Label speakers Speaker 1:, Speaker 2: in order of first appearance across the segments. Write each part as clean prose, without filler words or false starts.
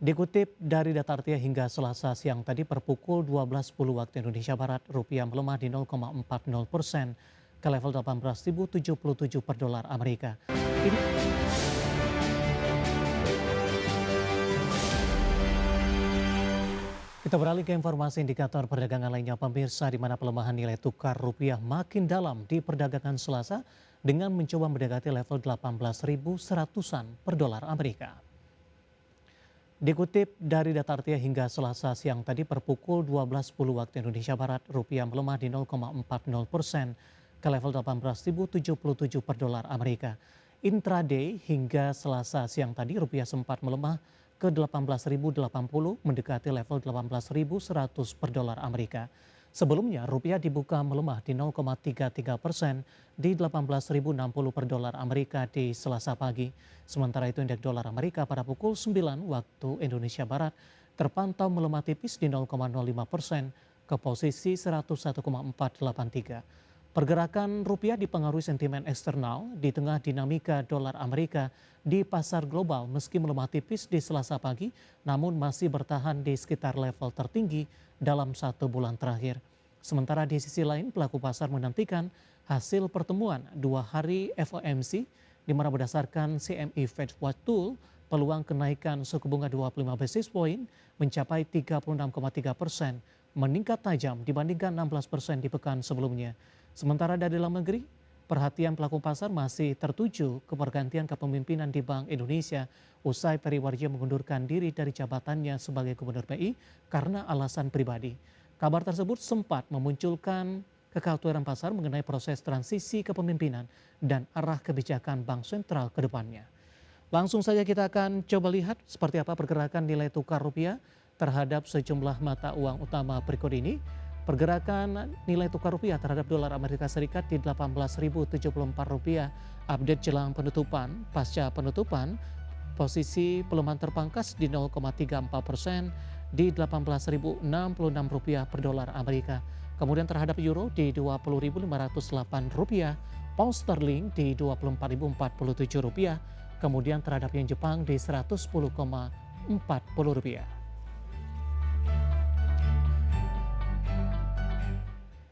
Speaker 1: Dikutip dari data Artia hingga Selasa siang tadi per pukul 12.10 waktu Indonesia Barat, rupiah melemah di 0,40% ke level 18.077 per dolar Amerika. Kita beralih ke informasi indikator perdagangan lainnya pemirsa, di mana pelemahan nilai tukar rupiah makin dalam di perdagangan Selasa dengan mencoba mendekati level 18.100-an per dolar Amerika. Dikutip dari data Artia hingga Selasa siang tadi per pukul 12.10 waktu Indonesia Barat, rupiah melemah di 0,40% ke level 18.077 per dolar Amerika. Intraday hingga Selasa siang tadi rupiah sempat melemah ke 18.080 mendekati level 18.100 per dolar Amerika. Sebelumnya rupiah dibuka melemah di 0,33% di 18.060 per dolar Amerika di Selasa pagi. Sementara itu indeks dolar Amerika pada pukul 9 waktu Indonesia Barat terpantau melemah tipis di 0,05% ke posisi 101,483. Pergerakan rupiah dipengaruhi sentimen eksternal di tengah dinamika dolar Amerika di pasar global meski melemah tipis di Selasa pagi, namun masih bertahan di sekitar level tertinggi dalam 1 bulan terakhir. Sementara di sisi lain, pelaku pasar menantikan hasil pertemuan 2 hari FOMC, di mana berdasarkan CME Fed Watch Tool, peluang kenaikan suku bunga 25 basis point mencapai 36,3%, meningkat tajam dibandingkan 16% di pekan sebelumnya. Sementara dari dalam negeri, perhatian pelaku pasar masih tertuju ke pergantian kepemimpinan di Bank Indonesia usai Peri Warjio mengundurkan diri dari jabatannya sebagai Gubernur BI karena alasan pribadi. Kabar tersebut sempat memunculkan kekhawatiran pasar mengenai proses transisi kepemimpinan dan arah kebijakan Bank Sentral ke depannya. Langsung saja kita akan coba lihat seperti apa pergerakan nilai tukar rupiah terhadap sejumlah mata uang utama berikut ini. Pergerakan nilai tukar rupiah terhadap dolar Amerika Serikat di 18.074 rupiah. Update jelang penutupan, pasca penutupan, posisi pelemahan terpangkas di 0,34% di 18.066 rupiah per dolar Amerika. Kemudian terhadap euro di 20.508 rupiah, pound sterling di 24.047 rupiah, kemudian terhadap yen Jepang di 110,40 rupiah.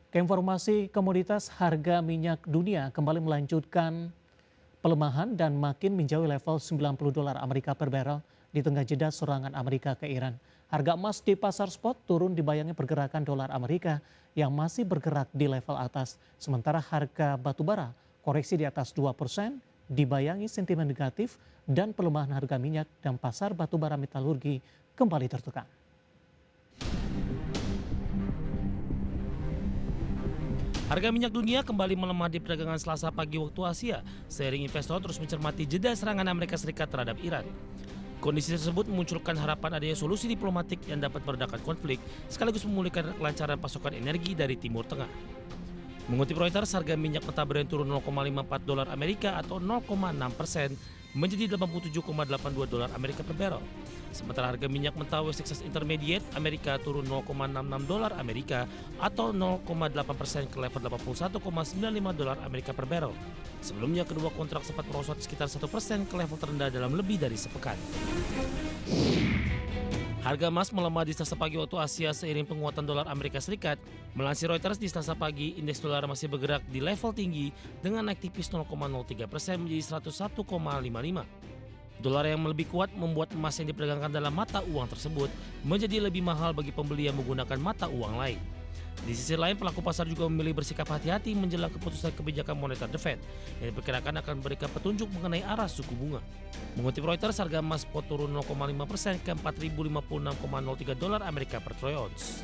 Speaker 1: Ke informasi komoditas, harga minyak dunia kembali melanjutkan pelemahan dan makin menjauhi level 90 dolar Amerika per barrel di tengah jeda serangan Amerika ke Iran. Harga emas di pasar spot turun dibayangi pergerakan dolar Amerika yang masih bergerak di level atas. Sementara harga batubara koreksi di atas 2% dibayangi sentimen negatif dan pelemahan harga minyak dan pasar batubara metalurgi kembali tertekan.
Speaker 2: Harga minyak dunia kembali melemah di perdagangan Selasa pagi waktu Asia, seiring investor terus mencermati jeda serangan Amerika Serikat terhadap Iran. Kondisi tersebut memunculkan harapan adanya solusi diplomatik yang dapat meredakan konflik, sekaligus memulihkan kelancaran pasokan energi dari Timur Tengah. Mengutip Reuters, harga minyak mentah Brent turun 0,54 dolar Amerika atau 0,6% menjadi 87,82 dolar Amerika per barrel. Sementara harga minyak mentah West Texas Intermediate Amerika turun 0,66 dolar Amerika atau 0,8% ke level 81,95 dolar Amerika per barrel. Sebelumnya kedua kontrak sempat merosot sekitar 1% ke level terendah dalam lebih dari sepekan. Harga emas melemah di Selasa pagi waktu Asia seiring penguatan dolar Amerika Serikat. Melansir Reuters, di Selasa pagi, indeks dolar masih bergerak di level tinggi dengan naik tipis 0,03% menjadi 101,55. Dolar yang lebih kuat membuat emas yang diperdagangkan dalam mata uang tersebut menjadi lebih mahal bagi pembeli yang menggunakan mata uang lain. Di sisi lain, pelaku pasar juga memilih bersikap hati-hati menjelang keputusan kebijakan moneter The Fed yang diperkirakan akan memberikan petunjuk mengenai arah suku bunga. Mengutip Reuters, harga emas spot turun 0,5% ke 4.056,03 dolar Amerika per troy ounce.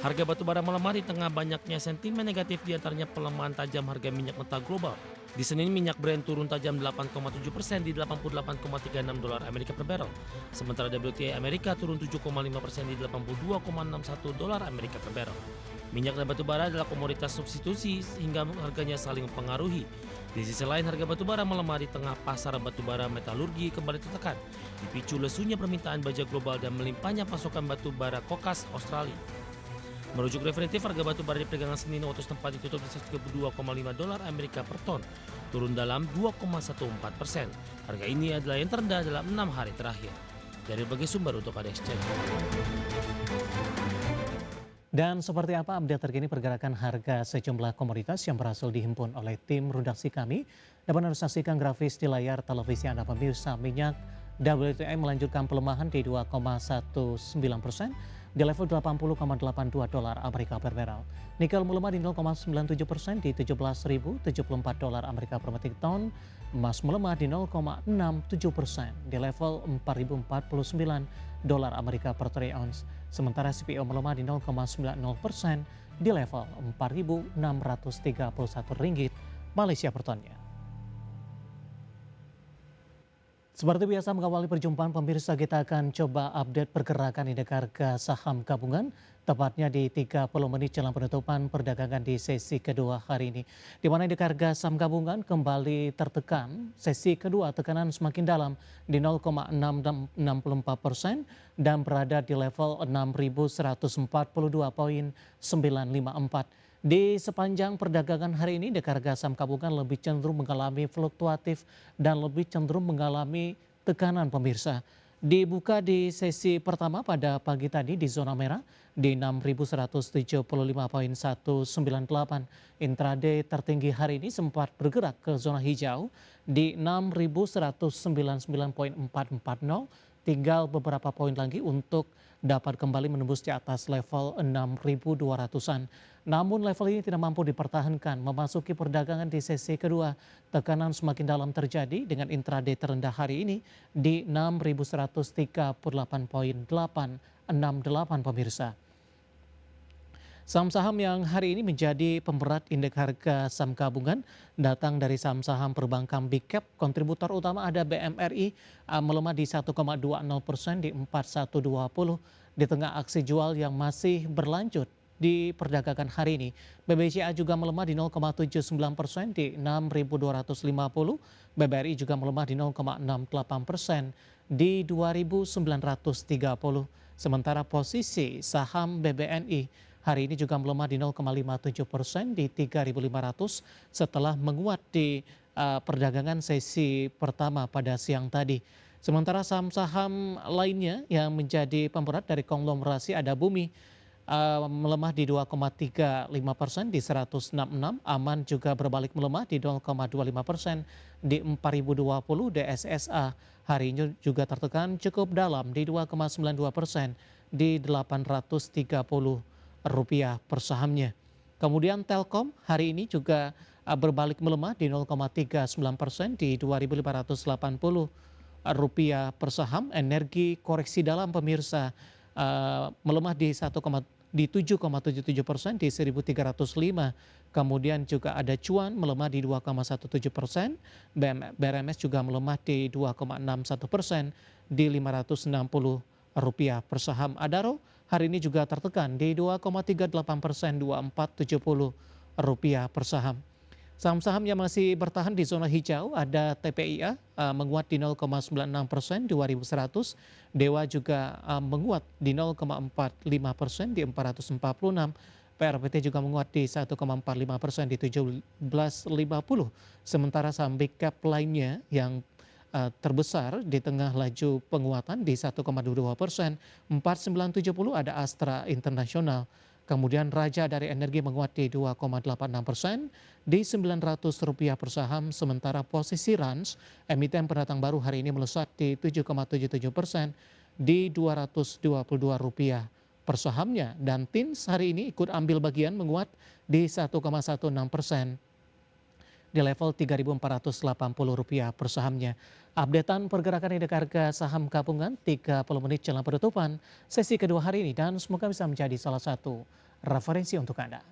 Speaker 2: Harga batubara melemah di tengah banyaknya sentimen negatif, diantaranya pelemahan tajam harga minyak mentah global. Di Senin, minyak Brent turun tajam 8,7% di 88,36 dolar Amerika per barrel. Sementara WTI Amerika turun 7,5% di 82,61 dolar Amerika per barrel. Minyak dan batubara adalah komoditas substitusi sehingga harganya saling mempengaruhi. Di sisi lain, harga batubara melemah di tengah pasar batubara metalurgi kembali tertekan, dipicu lesunya permintaan baja global dan melimpahnya pasokan batubara kokas Australia. Merujuk refinitif, harga batu bara di perdagangan Senin waktu setempat ditutup di $132,5 Amerika per ton, turun dalam 2,14%. Harga ini adalah yang terendah dalam 6 hari terakhir. Dari berbagai sumber untuk ADX Check.
Speaker 1: Dan seperti apa update terkini pergerakan harga sejumlah komoditas yang berhasil dihimpun oleh tim redaksi kami? Dapat Anda saksikan grafis di layar televisi Anda pemirsa. Minyak WTI melanjutkan pelemahan di 2,19% di level $80,82 Amerika per barrel. Nikel melemah di 0,97% di $17.074 Amerika per metrik ton. Emas melemah di 0,67% di level $4.049 Amerika per troy ounce. Sementara CPO melemah di 0,90% di level Rp4.631 Malaysia per tonnya. Seperti biasa mengawali perjumpaan pemirsa, kita akan coba update pergerakan indeks harga saham gabungan tepatnya di 30 menit jelang penutupan perdagangan di sesi kedua hari ini. Di mana indeks harga saham gabungan kembali tertekan, sesi kedua tekanan semakin dalam di 0,664% dan berada di level 6.142,954. Di sepanjang perdagangan hari ini, indeks harga saham gabungan lebih cenderung mengalami fluktuatif dan lebih cenderung mengalami tekanan pemirsa. Dibuka di sesi pertama pada pagi tadi di zona merah di 6.175,198. Intraday tertinggi hari ini sempat bergerak ke zona hijau di 6.199,440. Tinggal beberapa poin lagi untuk dapat kembali menembus di atas level 6.200-an. Namun level ini tidak mampu dipertahankan. Memasuki perdagangan di sesi kedua, tekanan semakin dalam terjadi dengan intraday terendah hari ini di 6.138,868 pemirsa. Saham-saham yang hari ini menjadi pemberat indeks harga saham gabungan datang dari saham-saham perbankan big cap. Kontributor utama ada BMRI melemah di 1,20% di 4120 di tengah aksi jual yang masih berlanjut di perdagangan hari ini. BBCA juga melemah di 0,79% di 6.250. BBRI juga melemah di 0,68% di 2.930. Sementara posisi saham BBNI hari ini juga melemah di 0,57% di 3.500 setelah menguat di perdagangan sesi pertama pada siang tadi. Sementara saham-saham lainnya yang menjadi pemberat dari konglomerasi ada Bumi melemah di 2,35% di 166. Aman juga berbalik melemah di 0,25% di 4.020. DSSA hari ini juga tertekan cukup dalam di 2,92% di 830 rupiah per sahamnya. Kemudian Telkom hari ini juga berbalik melemah di 0,39% di 2.580 rupiah per saham. Energi koreksi dalam pemirsa melemah di 7,77% di 1.305. Kemudian juga ada Cuan melemah di 2,17%. BRMS juga melemah di 2,61% di 560 rupiah per saham. Adaro hari ini juga tertekan di 2,38%, 2470 rupiah per saham. Saham-saham yang masih bertahan di zona hijau ada TPIA menguat di 0,96% di 2.100. Dewa juga menguat di 0,45% di 446. PRPT juga menguat di 1,45% di 1750. Sementara saham big cap lainnya yang terbesar di tengah laju penguatan di 1,22%, 4970 ada Astra Internasional. Kemudian Raja dari Energi menguat di 2,86% di 900 rupiah per saham. Sementara posisi Rans, emiten pendatang baru hari ini melesat di 7,77% di 222 rupiah per sahamnya. Dan TINS hari ini ikut ambil bagian menguat di 1,16% di level 3.480 rupiah per sahamnya. Updatean pergerakan indeks harga saham gabungan 30 menit jelang penutupan sesi kedua hari ini dan semoga bisa menjadi salah satu referensi untuk Anda.